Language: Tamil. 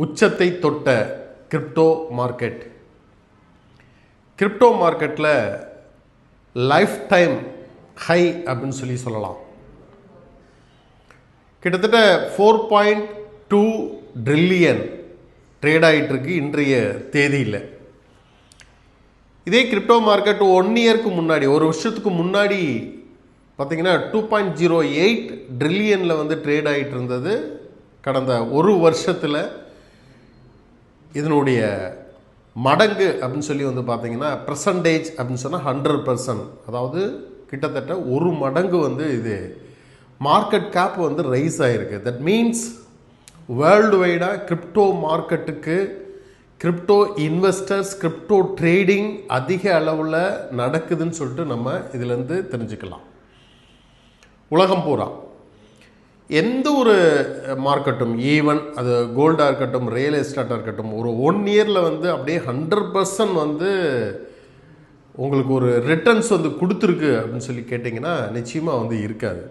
உச்சத்தை தொட்ட கிரிப்டோ மார்க்கெட். கிரிப்டோ மார்க்கெட்டில் லைஃப் டைம் ஹை அப்படின்னு சொல்லலாம். கிட்டத்தட்ட 4.2 ட்ரில்லியன் ட்ரேட் ஆகிட்டுருக்கு இன்றைய தேதியில். இதே கிரிப்டோ மார்க்கெட் 1 இயருக்கு முன்னாடி, ஒரு வருஷத்துக்கு முன்னாடி பார்த்திங்கன்னா 2.08 ட்ரில்லியனில் ட்ரேட் ஆகிட்டு இருந்தது. கடந்த ஒரு வருஷத்தில் இதனுடைய மடங்கு அப்படின்னு சொல்லி பார்த்திங்கன்னா பர்சன்டேஜ் அப்படின்னு சொன்னால் 100%, அதாவது கிட்டத்தட்ட ஒரு மடங்கு இது மார்க்கெட் கேப் ரைஸ் ஆகிருக்கு. தட் மீன்ஸ் வேர்ல்டு வைடாக கிரிப்டோ மார்க்கெட்டுக்கு, கிரிப்டோ இன்வெஸ்டர்ஸ், கிரிப்டோ ட்ரேடிங் அதிக அளவில் நடக்குதுன்னு சொல்லிட்டு நம்ம இதிலேருந்து தெரிஞ்சுக்கலாம். உலகம் பூரா எந்த ஒரு மார்க்கெட்டும், ஈவன் அது கோல்டாக இருக்கட்டும், ரியல் எஸ்டேட்டாக இருக்கட்டும், ஒரு 1 இயரில் அப்படியே 100% உங்களுக்கு ஒரு ரிட்டர்ன்ஸ் கொடுத்துருக்கு அப்படின்னு சொல்லி கேட்டிங்கன்னா நிச்சயமாக இருக்காது.